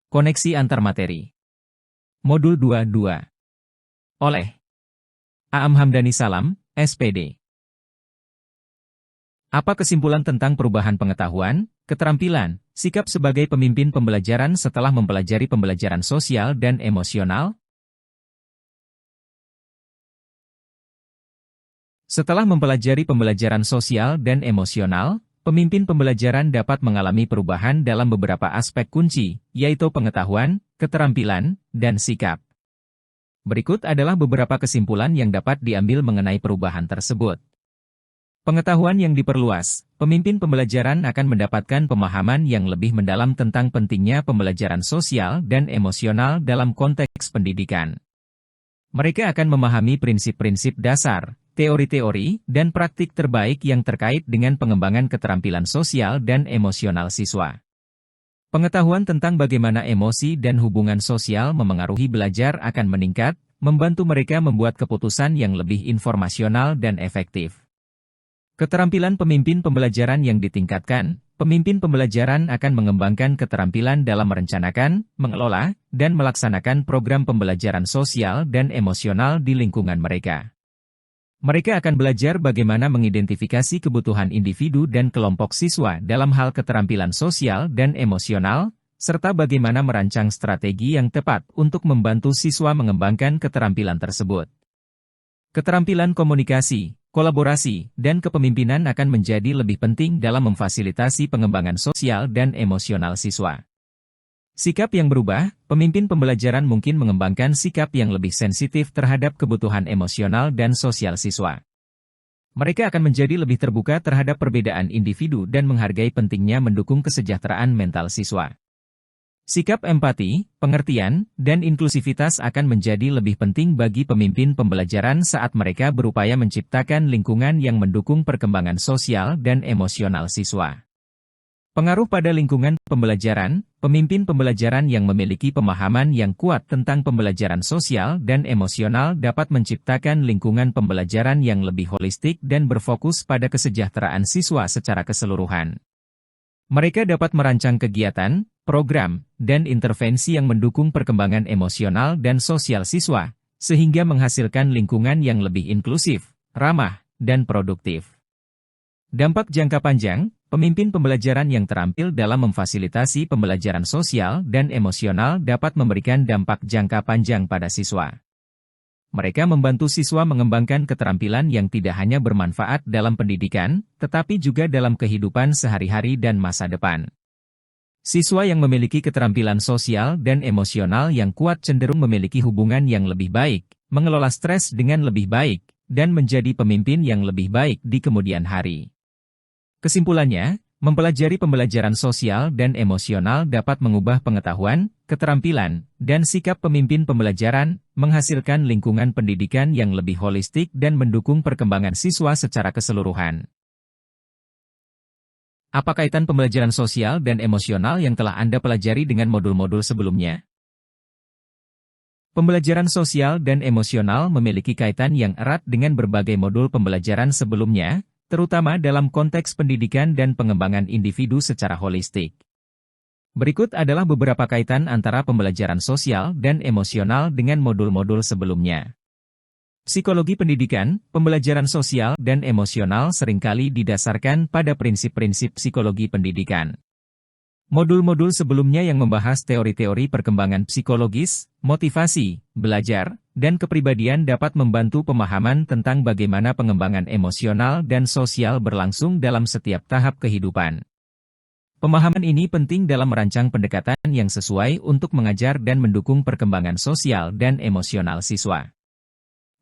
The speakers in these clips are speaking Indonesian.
Koneksi antar materi. Modul 22. Oleh Aam Hamdani Salam, SPD. Apa kesimpulan tentang perubahan pengetahuan, keterampilan, sikap sebagai pemimpin pembelajaran setelah mempelajari pembelajaran sosial dan emosional? Setelah mempelajari pembelajaran sosial dan emosional, pemimpin pembelajaran dapat mengalami perubahan dalam beberapa aspek kunci, yaitu pengetahuan, keterampilan, dan sikap. Berikut adalah beberapa kesimpulan yang dapat diambil mengenai perubahan tersebut. Pengetahuan yang diperluas, pemimpin pembelajaran akan mendapatkan pemahaman yang lebih mendalam tentang pentingnya pembelajaran sosial dan emosional dalam konteks pendidikan. Mereka akan memahami prinsip-prinsip dasar, teori-teori, dan praktik terbaik yang terkait dengan pengembangan keterampilan sosial dan emosional siswa. Pengetahuan tentang bagaimana emosi dan hubungan sosial memengaruhi belajar akan meningkat, membantu mereka membuat keputusan yang lebih informasional dan efektif. Keterampilan pemimpin pembelajaran yang ditingkatkan, pemimpin pembelajaran akan mengembangkan keterampilan dalam merencanakan, mengelola, dan melaksanakan program pembelajaran sosial dan emosional di lingkungan mereka. Mereka akan belajar bagaimana mengidentifikasi kebutuhan individu dan kelompok siswa dalam hal keterampilan sosial dan emosional, serta bagaimana merancang strategi yang tepat untuk membantu siswa mengembangkan keterampilan tersebut. Keterampilan komunikasi, kolaborasi, dan kepemimpinan akan menjadi lebih penting dalam memfasilitasi pengembangan sosial dan emosional siswa. Sikap yang berubah, pemimpin pembelajaran mungkin mengembangkan sikap yang lebih sensitif terhadap kebutuhan emosional dan sosial siswa. Mereka akan menjadi lebih terbuka terhadap perbedaan individu dan menghargai pentingnya mendukung kesejahteraan mental siswa. Sikap empati, pengertian, dan inklusivitas akan menjadi lebih penting bagi pemimpin pembelajaran saat mereka berupaya menciptakan lingkungan yang mendukung perkembangan sosial dan emosional siswa. Pengaruh pada lingkungan pembelajaran, pemimpin pembelajaran yang memiliki pemahaman yang kuat tentang pembelajaran sosial dan emosional dapat menciptakan lingkungan pembelajaran yang lebih holistik dan berfokus pada kesejahteraan siswa secara keseluruhan. Mereka dapat merancang kegiatan, program, dan intervensi yang mendukung perkembangan emosional dan sosial siswa, sehingga menghasilkan lingkungan yang lebih inklusif, ramah, dan produktif. Dampak jangka panjang, pemimpin pembelajaran yang terampil dalam memfasilitasi pembelajaran sosial dan emosional dapat memberikan dampak jangka panjang pada siswa. Mereka membantu siswa mengembangkan keterampilan yang tidak hanya bermanfaat dalam pendidikan, tetapi juga dalam kehidupan sehari-hari dan masa depan. Siswa yang memiliki keterampilan sosial dan emosional yang kuat cenderung memiliki hubungan yang lebih baik, mengelola stres dengan lebih baik, dan menjadi pemimpin yang lebih baik di kemudian hari. Kesimpulannya, mempelajari pembelajaran sosial dan emosional dapat mengubah pengetahuan, keterampilan, dan sikap pemimpin pembelajaran, menghasilkan lingkungan pendidikan yang lebih holistik dan mendukung perkembangan siswa secara keseluruhan. Apa kaitan pembelajaran sosial dan emosional yang telah Anda pelajari dengan modul-modul sebelumnya? Pembelajaran sosial dan emosional memiliki kaitan yang erat dengan berbagai modul pembelajaran sebelumnya, terutama dalam konteks pendidikan dan pengembangan individu secara holistik. Berikut adalah beberapa kaitan antara pembelajaran sosial dan emosional dengan modul-modul sebelumnya. Psikologi pendidikan, pembelajaran sosial dan emosional seringkali didasarkan pada prinsip-prinsip psikologi pendidikan. Modul-modul sebelumnya yang membahas teori-teori perkembangan psikologis, motivasi, belajar, dan kepribadian dapat membantu pemahaman tentang bagaimana pengembangan emosional dan sosial berlangsung dalam setiap tahap kehidupan. Pemahaman ini penting dalam merancang pendekatan yang sesuai untuk mengajar dan mendukung perkembangan sosial dan emosional siswa.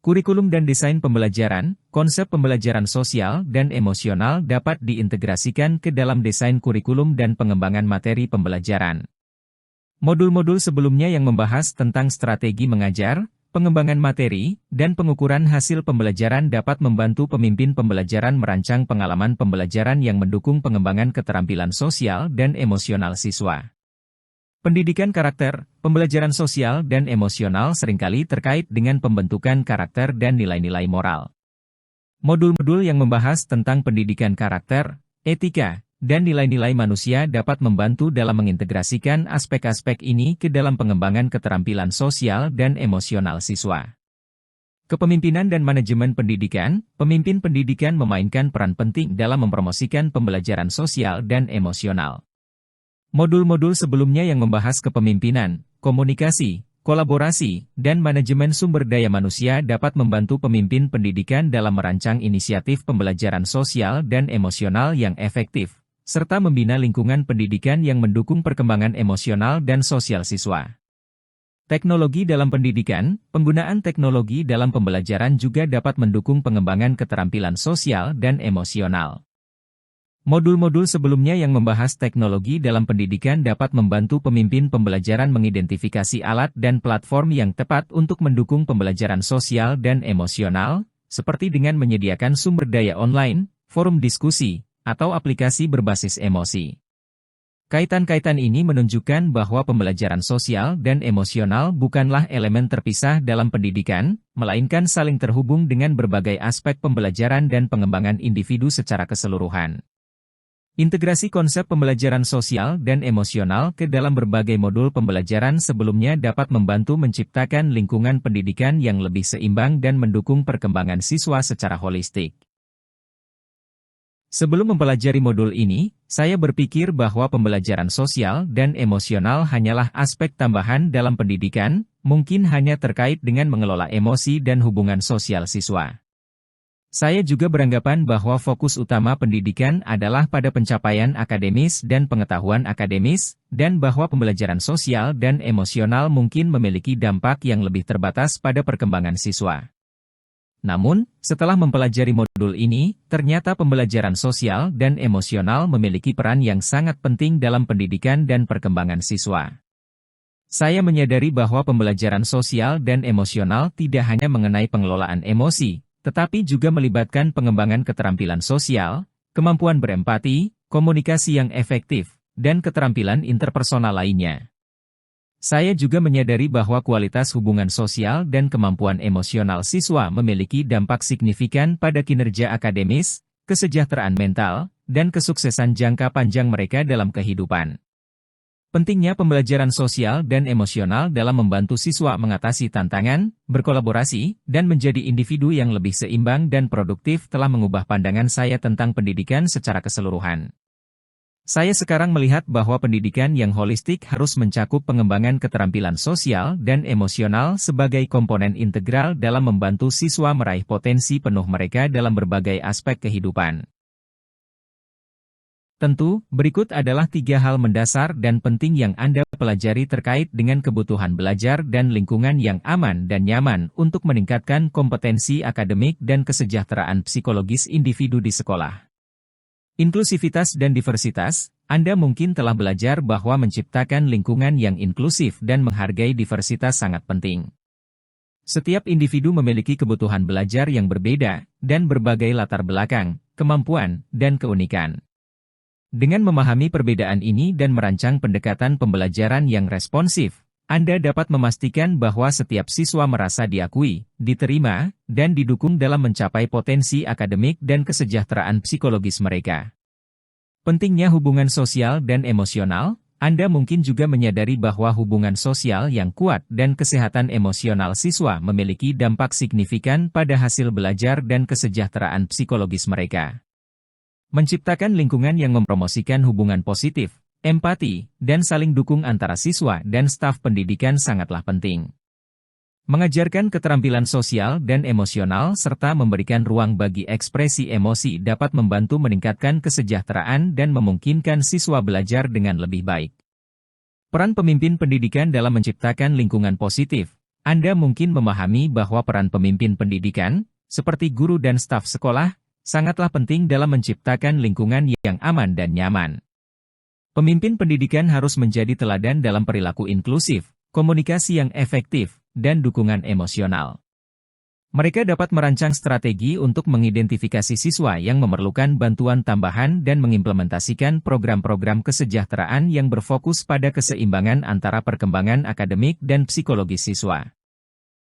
Kurikulum dan desain pembelajaran, konsep pembelajaran sosial dan emosional dapat diintegrasikan ke dalam desain kurikulum dan pengembangan materi pembelajaran. Modul-modul sebelumnya yang membahas tentang strategi mengajar, pengembangan materi, dan pengukuran hasil pembelajaran dapat membantu pemimpin pembelajaran merancang pengalaman pembelajaran yang mendukung pengembangan keterampilan sosial dan emosional siswa. Pendidikan karakter, pembelajaran sosial dan emosional seringkali terkait dengan pembentukan karakter dan nilai-nilai moral. Modul-modul yang membahas tentang pendidikan karakter, etika, dan nilai-nilai manusia dapat membantu dalam mengintegrasikan aspek-aspek ini ke dalam pengembangan keterampilan sosial dan emosional siswa. Kepemimpinan dan manajemen pendidikan, pemimpin pendidikan memainkan peran penting dalam mempromosikan pembelajaran sosial dan emosional. Modul-modul sebelumnya yang membahas kepemimpinan, komunikasi, kolaborasi, dan manajemen sumber daya manusia dapat membantu pemimpin pendidikan dalam merancang inisiatif pembelajaran sosial dan emosional yang efektif, serta membina lingkungan pendidikan yang mendukung perkembangan emosional dan sosial siswa. Teknologi dalam pendidikan, penggunaan teknologi dalam pembelajaran juga dapat mendukung pengembangan keterampilan sosial dan emosional. Modul-modul sebelumnya yang membahas teknologi dalam pendidikan dapat membantu pemimpin pembelajaran mengidentifikasi alat dan platform yang tepat untuk mendukung pembelajaran sosial dan emosional, seperti dengan menyediakan sumber daya online, forum diskusi, atau aplikasi berbasis emosi. Kaitan-kaitan ini menunjukkan bahwa pembelajaran sosial dan emosional bukanlah elemen terpisah dalam pendidikan, melainkan saling terhubung dengan berbagai aspek pembelajaran dan pengembangan individu secara keseluruhan. Integrasi konsep pembelajaran sosial dan emosional ke dalam berbagai modul pembelajaran sebelumnya dapat membantu menciptakan lingkungan pendidikan yang lebih seimbang dan mendukung perkembangan siswa secara holistik. Sebelum mempelajari modul ini, saya berpikir bahwa pembelajaran sosial dan emosional hanyalah aspek tambahan dalam pendidikan, mungkin hanya terkait dengan mengelola emosi dan hubungan sosial siswa. Saya juga beranggapan bahwa fokus utama pendidikan adalah pada pencapaian akademis dan pengetahuan akademis, dan bahwa pembelajaran sosial dan emosional mungkin memiliki dampak yang lebih terbatas pada perkembangan siswa. Namun, setelah mempelajari modul ini, ternyata pembelajaran sosial dan emosional memiliki peran yang sangat penting dalam pendidikan dan perkembangan siswa. Saya menyadari bahwa pembelajaran sosial dan emosional tidak hanya mengenai pengelolaan emosi, tetapi juga melibatkan pengembangan keterampilan sosial, kemampuan berempati, komunikasi yang efektif, dan keterampilan interpersonal lainnya. Saya juga menyadari bahwa kualitas hubungan sosial dan kemampuan emosional siswa memiliki dampak signifikan pada kinerja akademis, kesejahteraan mental, dan kesuksesan jangka panjang mereka dalam kehidupan. Pentingnya pembelajaran sosial dan emosional dalam membantu siswa mengatasi tantangan, berkolaborasi, dan menjadi individu yang lebih seimbang dan produktif telah mengubah pandangan saya tentang pendidikan secara keseluruhan. Saya sekarang melihat bahwa pendidikan yang holistik harus mencakup pengembangan keterampilan sosial dan emosional sebagai komponen integral dalam membantu siswa meraih potensi penuh mereka dalam berbagai aspek kehidupan. Tentu, berikut adalah 3 hal mendasar dan penting yang Anda pelajari terkait dengan kebutuhan belajar dan lingkungan yang aman dan nyaman untuk meningkatkan kompetensi akademik dan kesejahteraan psikologis individu di sekolah. Inklusivitas dan diversitas, Anda mungkin telah belajar bahwa menciptakan lingkungan yang inklusif dan menghargai diversitas sangat penting. Setiap individu memiliki kebutuhan belajar yang berbeda, dan berbagai latar belakang, kemampuan, dan keunikan. Dengan memahami perbedaan ini dan merancang pendekatan pembelajaran yang responsif, Anda dapat memastikan bahwa setiap siswa merasa diakui, diterima, dan didukung dalam mencapai potensi akademik dan kesejahteraan psikologis mereka. Pentingnya hubungan sosial dan emosional, Anda mungkin juga menyadari bahwa hubungan sosial yang kuat dan kesehatan emosional siswa memiliki dampak signifikan pada hasil belajar dan kesejahteraan psikologis mereka. Menciptakan lingkungan yang mempromosikan hubungan positif, empati, dan saling dukung antara siswa dan staf pendidikan sangatlah penting. Mengajarkan keterampilan sosial dan emosional serta memberikan ruang bagi ekspresi emosi dapat membantu meningkatkan kesejahteraan dan memungkinkan siswa belajar dengan lebih baik. Peran pemimpin pendidikan dalam menciptakan lingkungan positif. Anda mungkin memahami bahwa peran pemimpin pendidikan, seperti guru dan staf sekolah, sangatlah penting dalam menciptakan lingkungan yang aman dan nyaman. Pemimpin pendidikan harus menjadi teladan dalam perilaku inklusif, komunikasi yang efektif, dan dukungan emosional. Mereka dapat merancang strategi untuk mengidentifikasi siswa yang memerlukan bantuan tambahan dan mengimplementasikan program-program kesejahteraan yang berfokus pada keseimbangan antara perkembangan akademik dan psikologis siswa.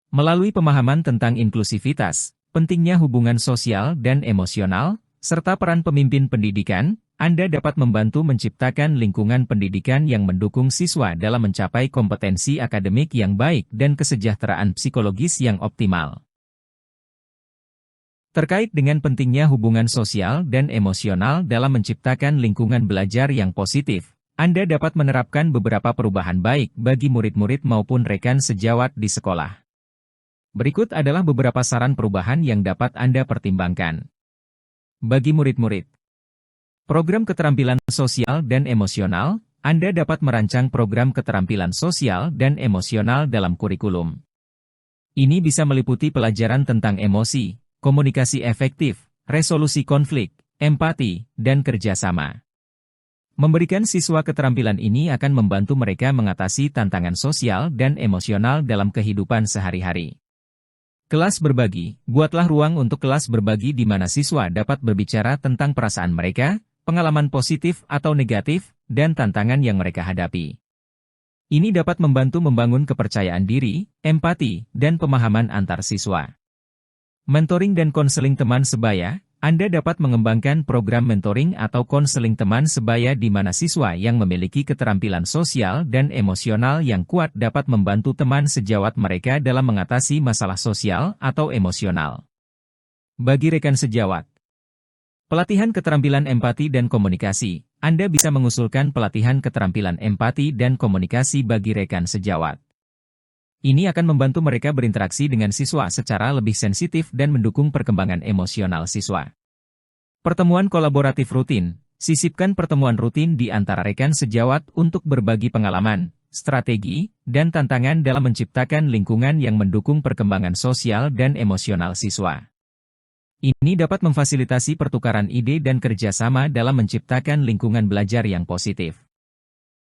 Melalui pemahaman tentang inklusivitas, pentingnya hubungan sosial dan emosional, serta peran pemimpin pendidikan, Anda dapat membantu menciptakan lingkungan pendidikan yang mendukung siswa dalam mencapai kompetensi akademik yang baik dan kesejahteraan psikologis yang optimal. Terkait dengan pentingnya hubungan sosial dan emosional dalam menciptakan lingkungan belajar yang positif, Anda dapat menerapkan beberapa perubahan baik bagi murid-murid maupun rekan sejawat di sekolah. Berikut adalah beberapa saran perubahan yang dapat Anda pertimbangkan. Bagi murid-murid, program keterampilan sosial dan emosional, Anda dapat merancang program keterampilan sosial dan emosional dalam kurikulum. Ini bisa meliputi pelajaran tentang emosi, komunikasi efektif, resolusi konflik, empati, dan kerjasama. Memberikan siswa keterampilan ini akan membantu mereka mengatasi tantangan sosial dan emosional dalam kehidupan sehari-hari. Kelas berbagi, buatlah ruang untuk kelas berbagi di mana siswa dapat berbicara tentang perasaan mereka, pengalaman positif atau negatif, dan tantangan yang mereka hadapi. Ini dapat membantu membangun kepercayaan diri, empati, dan pemahaman antar siswa. Mentoring dan konseling teman sebaya, Anda dapat mengembangkan program mentoring atau konseling teman sebaya di mana siswa yang memiliki keterampilan sosial dan emosional yang kuat dapat membantu teman sejawat mereka dalam mengatasi masalah sosial atau emosional. Bagi rekan sejawat, pelatihan keterampilan empati dan komunikasi, Anda bisa mengusulkan pelatihan keterampilan empati dan komunikasi bagi rekan sejawat. Ini akan membantu mereka berinteraksi dengan siswa secara lebih sensitif dan mendukung perkembangan emosional siswa. Pertemuan kolaboratif rutin, sisipkan pertemuan rutin di antara rekan sejawat untuk berbagi pengalaman, strategi, dan tantangan dalam menciptakan lingkungan yang mendukung perkembangan sosial dan emosional siswa. Ini dapat memfasilitasi pertukaran ide dan kerjasama dalam menciptakan lingkungan belajar yang positif.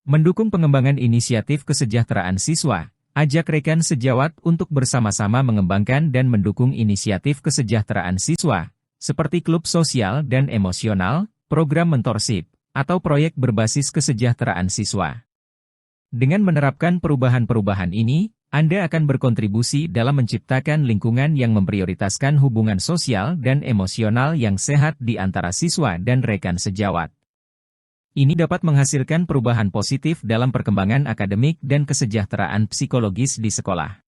Mendukung pengembangan inisiatif kesejahteraan siswa, ajak rekan sejawat untuk bersama-sama mengembangkan dan mendukung inisiatif kesejahteraan siswa, seperti klub sosial dan emosional, program mentorship, atau proyek berbasis kesejahteraan siswa. Dengan menerapkan perubahan-perubahan ini, Anda akan berkontribusi dalam menciptakan lingkungan yang memprioritaskan hubungan sosial dan emosional yang sehat di antara siswa dan rekan sejawat. Ini dapat menghasilkan perubahan positif dalam perkembangan akademik dan kesejahteraan psikologis di sekolah.